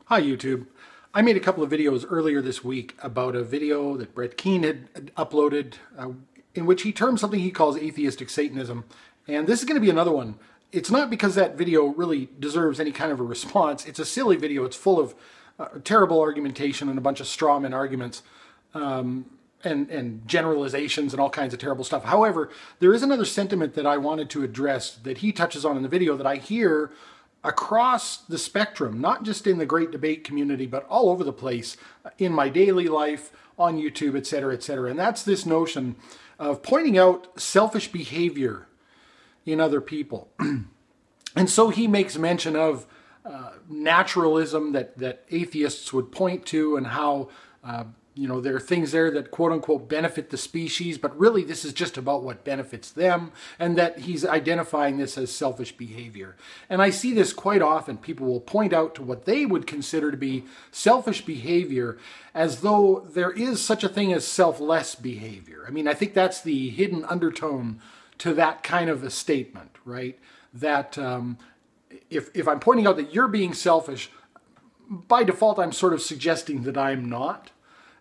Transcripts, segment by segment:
Hi YouTube. I made a couple of videos earlier this week about a video that Brett Keane had uploaded in which he termed something he calls atheistic Satanism. And this is going to be another one. It's not because that video really deserves any kind of a response. It's a silly video. It's full of terrible argumentation and a bunch of straw man arguments and generalizations and all kinds of terrible stuff. However, there is another sentiment that I wanted to address that he touches on in the video that I hear across the spectrum, not just in the great debate community, but all over the place in my daily life, on YouTube, etc., etc. And that's this notion of pointing out selfish behavior in other people. And so he makes mention of naturalism that atheists would point to, and how there are things there that quote-unquote benefit the species, but really this is just about what benefits them, and that he's identifying this as selfish behavior. And I see this quite often. People will point out to what they would consider to be selfish behavior as though there is such a thing as selfless behavior. I mean, I think that's the hidden undertone to that kind of a statement, right? That if I'm pointing out that you're being selfish, by default I'm sort of suggesting that I'm not,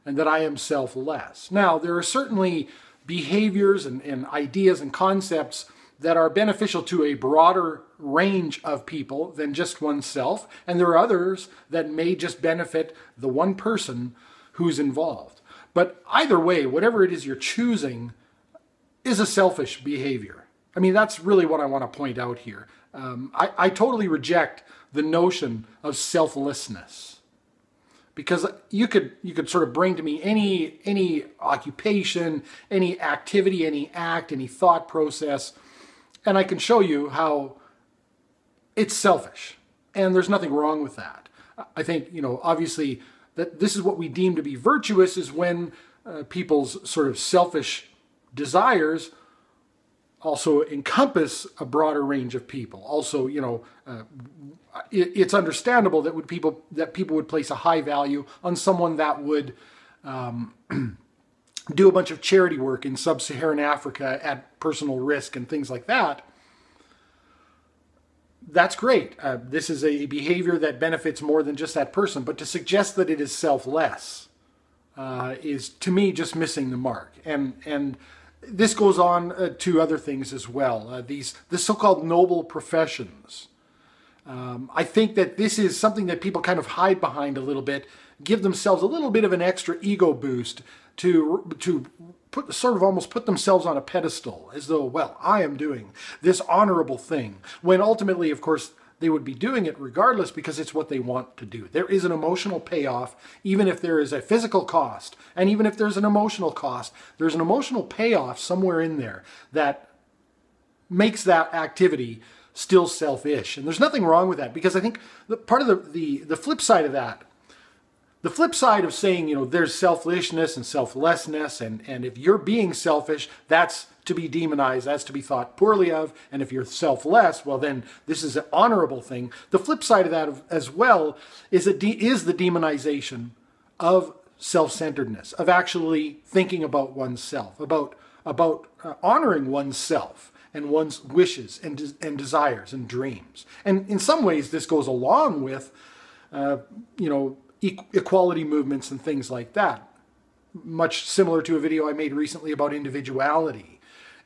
and that I am selfless. Now, there are certainly behaviors and ideas and concepts that are beneficial to a broader range of people than just oneself, and there are others that may just benefit the one person who's involved. But either way, whatever it is you're choosing is a selfish behavior. I mean, that's really what I want to point out here. I totally reject the notion of selflessness. Because you could sort of bring to me any occupation, any activity, any act, any thought process, and I can show you how it's selfish. And there's nothing wrong with that. I think, obviously, that this is what we deem to be virtuous is when people's sort of selfish desires also encompass a broader range of people. Also, it's understandable that people would place a high value on someone that would do a bunch of charity work in sub-Saharan Africa at personal risk and things like that. That's great. This is a behavior that benefits more than just that person. But to suggest that it is selfless is, to me, just missing the mark. And this goes on to other things as well. The so-called noble professions. I think that this is something that people kind of hide behind a little bit, give themselves a little bit of an extra ego boost to almost put themselves on a pedestal, as though, well, I am doing this honorable thing, when ultimately, of course, they would be doing it regardless because it's what they want to do. There is an emotional payoff, even if there is a physical cost. And even if there's an emotional cost, there's an emotional payoff somewhere in there that makes that activity still selfish. And there's nothing wrong with that, because I think part of the flip side of that, the flip side of saying, there's selfishness and selflessness, and if you're being selfish, that's to be demonized, that's to be thought poorly of, and if you're selfless, well then this is an honorable thing. The flip side of that as well is the demonization of self-centeredness, of actually thinking about oneself, about honoring oneself and one's wishes and desires and dreams. And in some ways this goes along with, equality movements and things like that. Much similar to a video I made recently about individuality.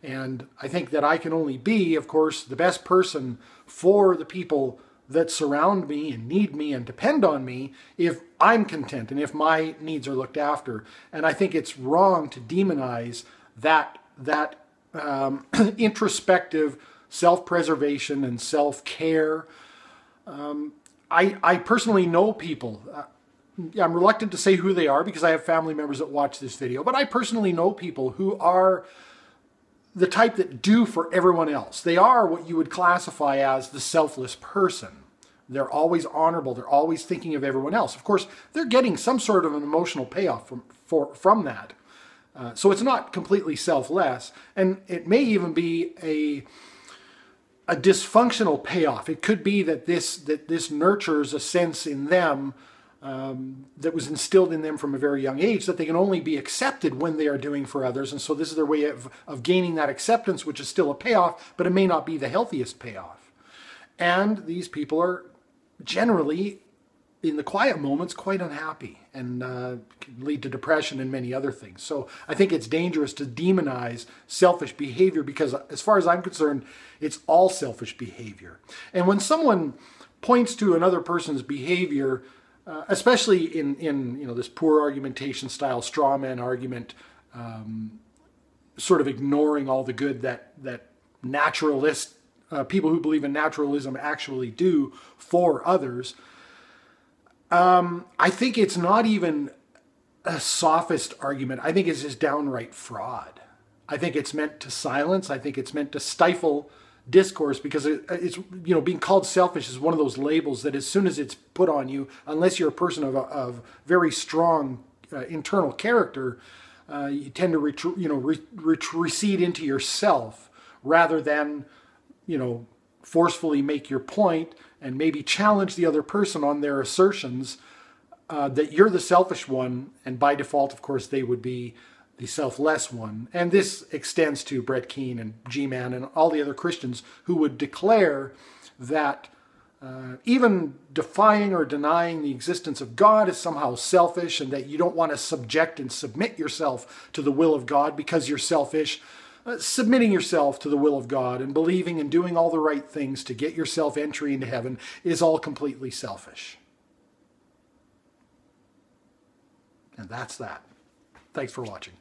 And I think that I can only be, of course, the best person for the people that surround me and need me and depend on me if I'm content and if my needs are looked after. And I think it's wrong to demonize that introspective self-preservation and self-care. I personally know people. I'm reluctant to say who they are because I have family members that watch this video, but I personally know people who are the type that do for everyone else. They are what you would classify as the selfless person. They're always honorable. They're always thinking of everyone else. Of course, they're getting some sort of an emotional payoff from that. So it's not completely selfless, and it may even be a dysfunctional payoff. It could be that this nurtures a sense in them that was instilled in them from a very young age, that they can only be accepted when they are doing for others. And so this is their way of gaining that acceptance, which is still a payoff, but it may not be the healthiest payoff. And these people are generally in the quiet moments, quite unhappy and can lead to depression and many other things. So I think it's dangerous to demonize selfish behavior because as far as I'm concerned, it's all selfish behavior. And when someone points to another person's behavior, especially in this poor argumentation style, straw man argument, sort of ignoring all the good that naturalists, people who believe in naturalism actually do for others, I think it's not even a sophist argument. I think it's just downright fraud. I think it's meant to silence. I think it's meant to stifle discourse because it's, being called selfish is one of those labels that as soon as it's put on you, unless you're a person of very strong internal character, you tend to recede into yourself rather than, forcefully make your point and maybe challenge the other person on their assertions that you're the selfish one, and by default, of course, they would be the selfless one. And this extends to Brett Keane and G-Man and all the other Christians who would declare that even defying or denying the existence of God is somehow selfish, and that you don't want to subject and submit yourself to the will of God because you're selfish. Submitting yourself to the will of God and believing and doing all the right things to get yourself entry into heaven is all completely selfish. And that's that. Thanks for watching.